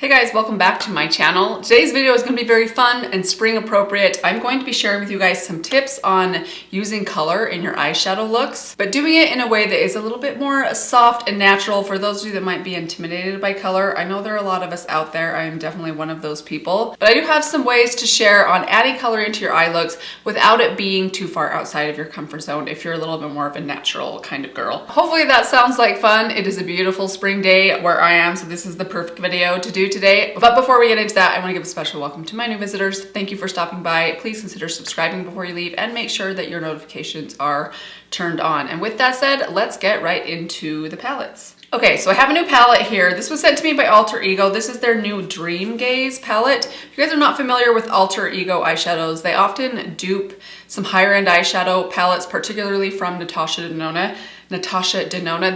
Hey guys, welcome back to my channel. Today's video is going to be very fun and spring appropriate. I'm going to be sharing with you guys some tips on using color in your eyeshadow looks, but doing it in a way that is a little bit more soft and natural for those of you that might be intimidated by color. I know there are a lot of us out there. I am definitely one of those people, but I do have some ways to share on adding color into your eye looks without it being too far outside of your comfort zone if you're a little bit more of a natural kind of girl. Hopefully that sounds like fun. It is a beautiful spring day where I am, so this is the perfect video to do today. But before we get into that, I want to give a special welcome to my new visitors. Thank you for stopping by. Please consider subscribing before you leave and make sure that your notifications are turned on. And with that said, let's get right into the palettes. Okay, so I have a new palette here. This was sent to me by Alter Ego. This is their new Dream Gaze palette. If you guys are not familiar with Alter Ego eyeshadows, they often dupe some higher end eyeshadow palettes, particularly from Natasha Denona.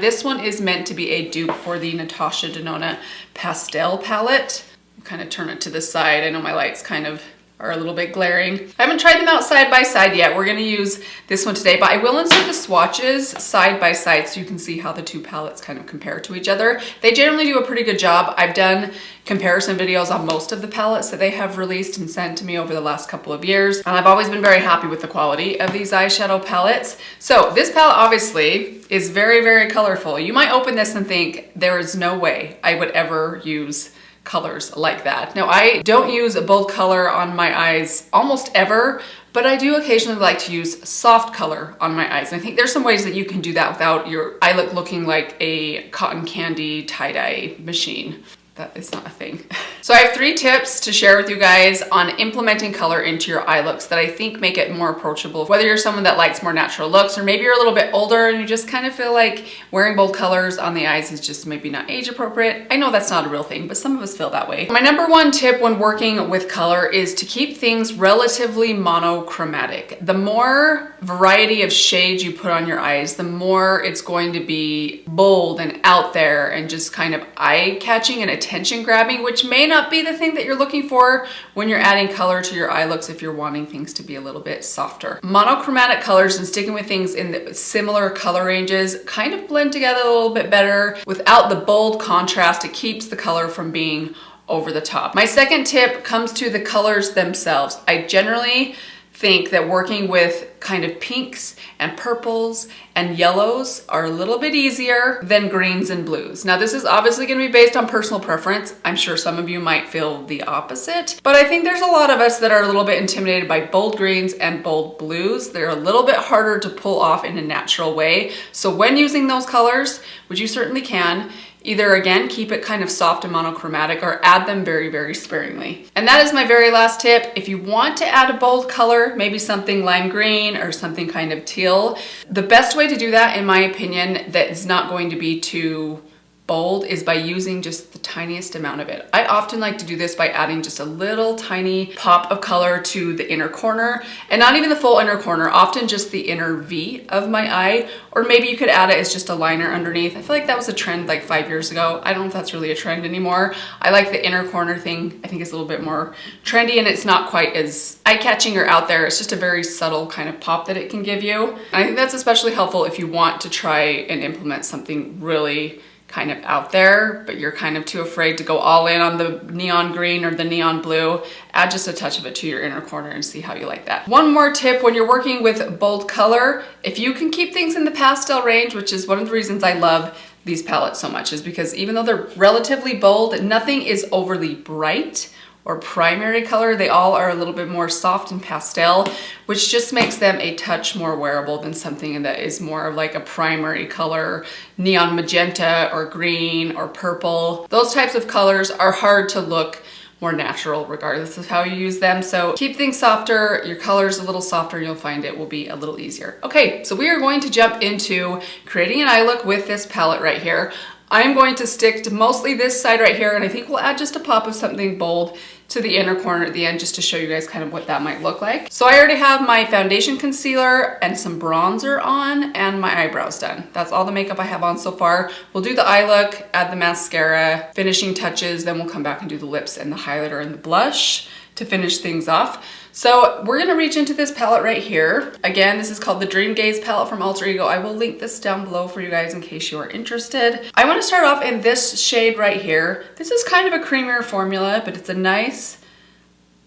This one is meant to be a dupe for the Natasha Denona pastel palette. I'll kind of turn it to the side. I know my lights kind of are a little bit glaring. I haven't tried them out side by side yet. We're gonna use this one today, but I will insert the swatches side by side so you can see how the two palettes kind of compare to each other. They generally do a pretty good job. I've done comparison videos on most of the palettes that they have released and sent to me over the last couple of years, and I've always been very happy with the quality of these eyeshadow palettes. So this palette obviously is very, very colorful. You might open this and think, there is no way I would ever use colors like that. Now, I don't use a bold color on my eyes almost ever, but I do occasionally like to use soft color on my eyes. And I think there's some ways that you can do that without your eye look looking like a cotton candy tie-dye machine. That is not a thing. So I have 3 tips to share with you guys on implementing color into your eye looks that I think make it more approachable. Whether you're someone that likes more natural looks, or maybe you're a little bit older and you just kind of feel like wearing bold colors on the eyes is just maybe not age appropriate. I know that's not a real thing, but some of us feel that way. My number 1 tip when working with color is to keep things relatively monochromatic. The more variety of shades you put on your eyes, the more it's going to be bold and out there and just kind of eye-catching and attention grabbing, which may not be the thing that you're looking for when you're adding color to your eye looks if you're wanting things to be a little bit softer. Monochromatic colors and sticking with things in the similar color ranges kind of blend together a little bit better without the bold contrast. It keeps the color from being over the top. My second tip comes to the colors themselves. I generally think that working with kind of pinks and purples and yellows are a little bit easier than greens and blues. Now, this is obviously going to be based on personal preference. I'm sure some of you might feel the opposite, but I think there's a lot of us that are a little bit intimidated by bold greens and bold blues. They're a little bit harder to pull off in a natural way. So when using those colors, which you certainly can, either again, keep it kind of soft and monochromatic or add them very, very sparingly. And that is my very last tip. If you want to add a bold color, maybe something lime green or something kind of teal, the best way to do that, in my opinion, that is not going to be too bold is by using just the tiniest amount of it. I often like to do this by adding just a little tiny pop of color to the inner corner, and not even the full inner corner, often just the inner V of my eye, or maybe you could add it as just a liner underneath. I feel like that was a trend like 5 years ago. I don't know if that's really a trend anymore. I like the inner corner thing. I think it's a little bit more trendy and it's not quite as eye-catching or out there. It's just a very subtle kind of pop that it can give you. And I think that's especially helpful if you want to try and implement something really kind of out there, but you're kind of too afraid to go all in on the neon green or the neon blue. Add just a touch of it to your inner corner and see how you like that. One more tip when you're working with bold color, if you can keep things in the pastel range, which is one of the reasons I love these palettes so much, is because even though they're relatively bold, nothing is overly bright or primary color. They all are a little bit more soft and pastel, which just makes them a touch more wearable than something that is more of like a primary color, neon magenta or green or purple. Those types of colors are hard to look more natural regardless of how you use them. So keep things softer, your colors a little softer, and you'll find it will be a little easier. Okay, so we are going to jump into creating an eye look with this palette right here. I'm going to stick to mostly this side right here, and I think we'll add just a pop of something bold to the inner corner at the end just to show you guys kind of what that might look like. So I already have my foundation concealer and some bronzer on and my eyebrows done. That's all the makeup I have on so far. We'll do the eye look, add the mascara, finishing touches, then we'll come back and do the lips and the highlighter and the blush to finish things off. So we're gonna reach into this palette right here. Again, this is called the Dream Gaze palette from Alter Ego. I will link this down below for you guys in case you are interested. I wanna start off in this shade right here. This is kind of a creamier formula, but it's a nice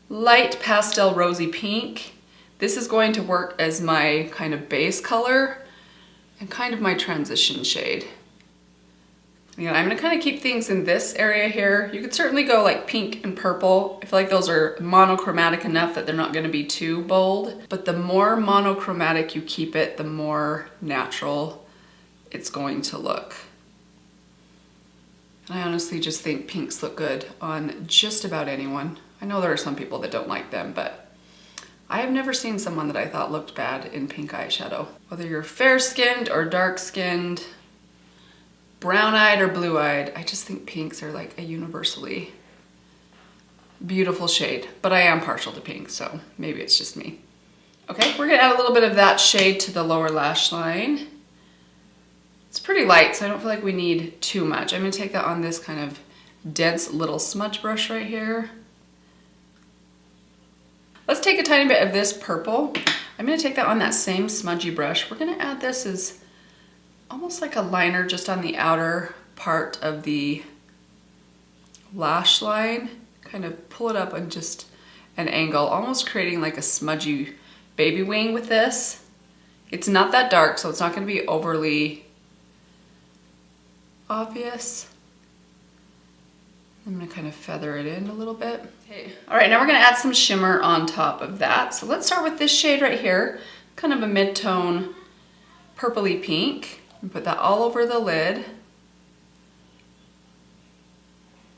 light pastel rosy pink. This is going to work as my kind of base color and kind of my transition shade. Again, I'm gonna kind of keep things in this area here. You could certainly go like pink and purple. I feel like those are monochromatic enough that they're not gonna be too bold. But the more monochromatic you keep it, the more natural it's going to look. And I honestly just think pinks look good on just about anyone. I know there are some people that don't like them, but I have never seen someone that I thought looked bad in pink eyeshadow. Whether you're fair-skinned or dark-skinned, brown-eyed or blue-eyed, I just think pinks are like a universally beautiful shade, but I am partial to pink, so maybe it's just me. Okay, we're gonna add a little bit of that shade to the lower lash line. It's pretty light, so I don't feel like we need too much. I'm gonna take that on this kind of dense little smudge brush right here. Let's take a tiny bit of this purple. I'm gonna take that on that same smudgy brush. We're gonna add this as almost like a liner just on the outer part of the lash line. Kind of pull it up on just an angle, almost creating like a smudgy baby wing with this. It's not that dark, so it's not gonna be overly obvious. I'm gonna kind of feather it in a little bit. Okay. All right, now we're gonna add some shimmer on top of that. So let's start with this shade right here, kind of a mid-tone purpley pink. And put that all over the lid.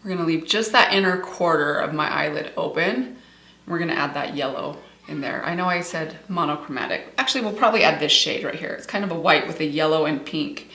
We're gonna leave just that inner quarter of my eyelid open. We're gonna add that yellow in there. I know I said monochromatic. Actually, we'll probably add this shade right here. It's kind of a white with a yellow and pink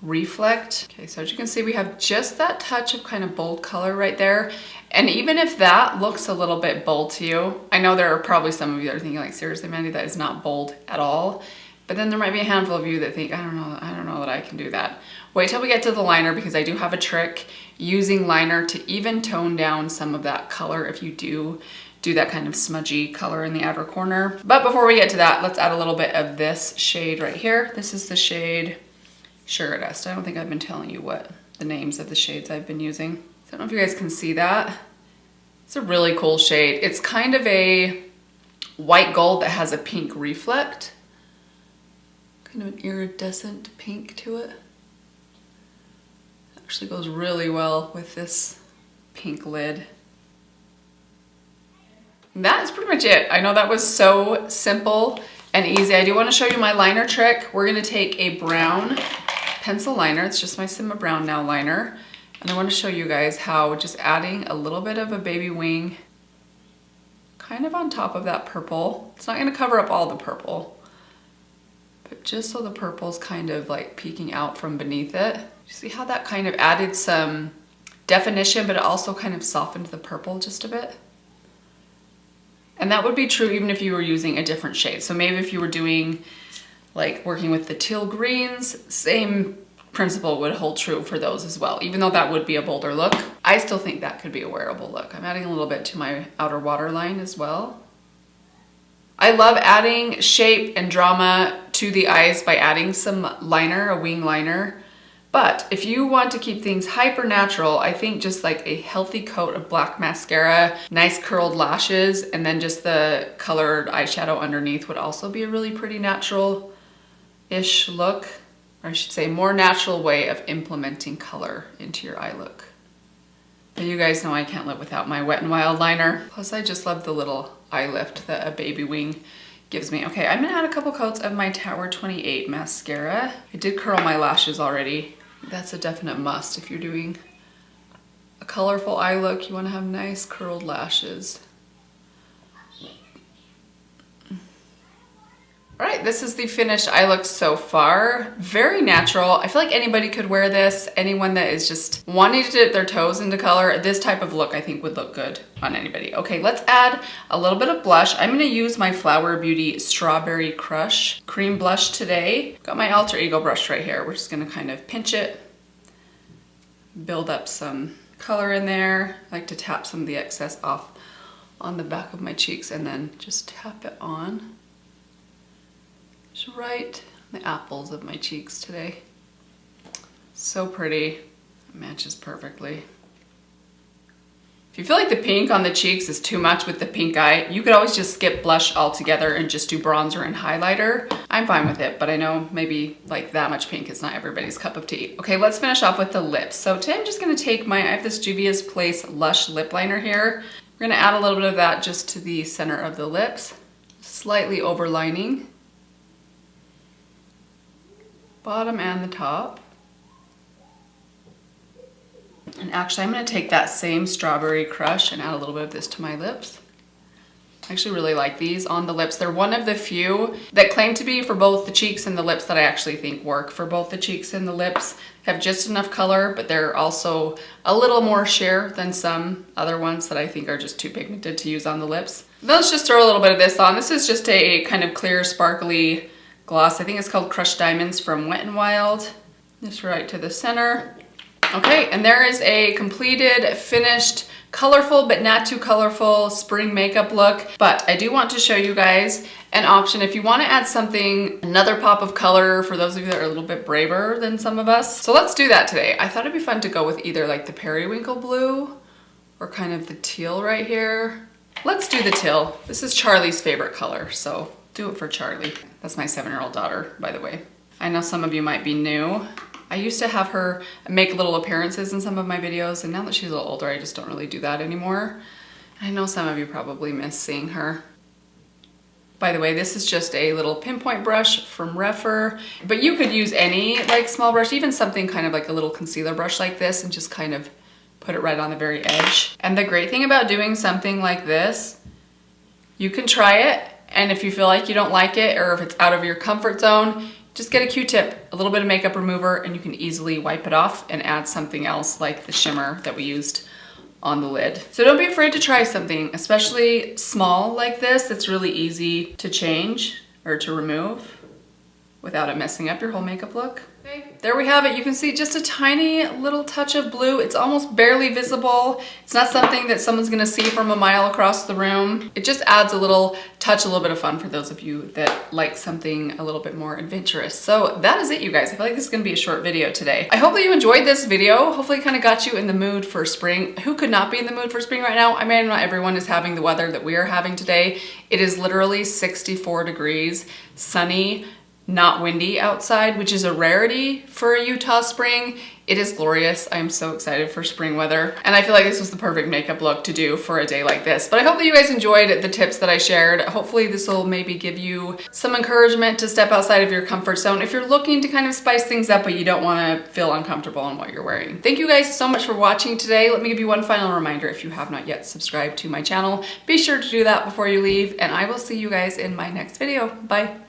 reflect. Okay, so as you can see, we have just that touch of kind of bold color right there. And even if that looks a little bit bold to you, I know there are probably some of you that are thinking like, seriously, Mandy, that is not bold at all. But then there might be a handful of you that think, I don't know that I can do that. Wait till we get to the liner, because I do have a trick using liner to even tone down some of that color if you do that kind of smudgy color in the outer corner. But before we get to that, let's add a little bit of this shade right here. This is the shade Sugar Dust. I don't think I've been telling you what the names of the shades I've been using. So I don't know if you guys can see that. It's a really cool shade. It's kind of a white gold that has a pink reflect. Kind of an iridescent pink to it. Actually goes really well with this pink lid. And that is pretty much it. I know that was so simple and easy. I do want to show you my liner trick. We're going to take a brown pencil liner. It's just my Sigma Brown Now liner. And I want to show you guys how just adding a little bit of a baby wing kind of on top of that purple. It's not going to cover up all the purple, but just so the purple's kind of like peeking out from beneath it. You see how that kind of added some definition, but it also kind of softened the purple just a bit? And that would be true even if you were using a different shade. So maybe if you were doing like working with the teal greens, same principle would hold true for those as well. Even though that would be a bolder look, I still think that could be a wearable look. I'm adding a little bit to my outer waterline as well. I love adding shape and drama to the eyes by adding some liner, a wing liner. But if you want to keep things hyper natural, I think just like a healthy coat of black mascara, nice curled lashes, and then just the colored eyeshadow underneath would also be a really pretty natural-ish look. Or I should say more natural way of implementing color into your eye look. But you guys know I can't live without my Wet n Wild liner. Plus I just love the little eye lift that a baby wing gives me. Okay, I'm gonna add a couple coats of my Tower 28 mascara. I did curl my lashes already. That's a definite must. If you're doing a colorful eye look, you wanna have nice curled lashes. All right, this is the finished eye look so far. Very natural. I feel like anybody could wear this. Anyone that is just wanting to dip their toes into color, this type of look I think would look good on anybody. Okay, let's add a little bit of blush. I'm gonna use my Flower Beauty Strawberry Crush cream blush today. Got my Alter Ego brush right here. We're just gonna kind of pinch it, build up some color in there. I like to tap some of the excess off on the back of my cheeks and then just tap it on. Just right on the apples of my cheeks today. So pretty. It matches perfectly. If you feel like the pink on the cheeks is too much with the pink eye, you could always just skip blush altogether and just do bronzer and highlighter. I'm fine with it, but I know maybe like that much pink is not everybody's cup of tea. Okay, let's finish off with the lips. So today I'm just gonna take I have this Juvia's Place Lush lip liner here. We're gonna add a little bit of that just to the center of the lips, slightly overlining, bottom and the top. And actually I'm gonna take that same Strawberry Crush and add a little bit of this to my lips. I actually really like these on the lips. They're one of the few that claim to be for both the cheeks and the lips that I actually think work for both the cheeks and the lips. Have just enough color, but they're also a little more sheer than some other ones that I think are just too pigmented to use on the lips. Let's just throw a little bit of this on. This is just a kind of clear, sparkly gloss. I think it's called Crushed Diamonds from Wet n Wild. Just right to the center. Okay, and there is a completed, finished, colorful but not too colorful spring makeup look. But I do want to show you guys an option if you want to add something, another pop of color for those of you that are a little bit braver than some of us. So let's do that today. I thought it'd be fun to go with either like the periwinkle blue or kind of the teal right here. Let's do the teal. This is Charlie's favorite color, so do it for Charlie. That's my 7-year-old daughter, by the way. I know some of you might be new. I used to have her make little appearances in some of my videos, and now that she's a little older, I just don't really do that anymore. I know some of you probably miss seeing her. By the way, this is just a little pinpoint brush from Refer, but you could use any like small brush, even something kind of like a little concealer brush like this, and just kind of put it right on the very edge. And the great thing about doing something like this, you can try it, and if you feel like you don't like it or if it's out of your comfort zone, just get a Q-tip, a little bit of makeup remover, and you can easily wipe it off and add something else like the shimmer that we used on the lid. So don't be afraid to try something, especially small like this. It's really easy to change or to remove without it messing up your whole makeup look. Okay, there we have it. You can see just a tiny little touch of blue. It's almost barely visible. It's not something that someone's gonna see from a mile across the room. It just adds a little touch, a little bit of fun for those of you that like something a little bit more adventurous. So that is it, you guys. I feel like this is gonna be a short video today. I hope that you enjoyed this video. Hopefully it kind of got you in the mood for spring. Who could not be in the mood for spring right now? I mean, not everyone is having the weather that we are having today. It is literally 64 degrees, sunny, not windy outside, which is a rarity for a Utah spring. It is glorious. I'm so excited for spring weather. And I feel like this was the perfect makeup look to do for a day like this. But I hope that you guys enjoyed the tips that I shared. Hopefully this will maybe give you some encouragement to step outside of your comfort zone if you're looking to kind of spice things up, but you don't want to feel uncomfortable in what you're wearing. Thank you guys so much for watching today. Let me give you one final reminder. If you have not yet subscribed to my channel, be sure to do that before you leave, and I will see you guys in my next video. Bye.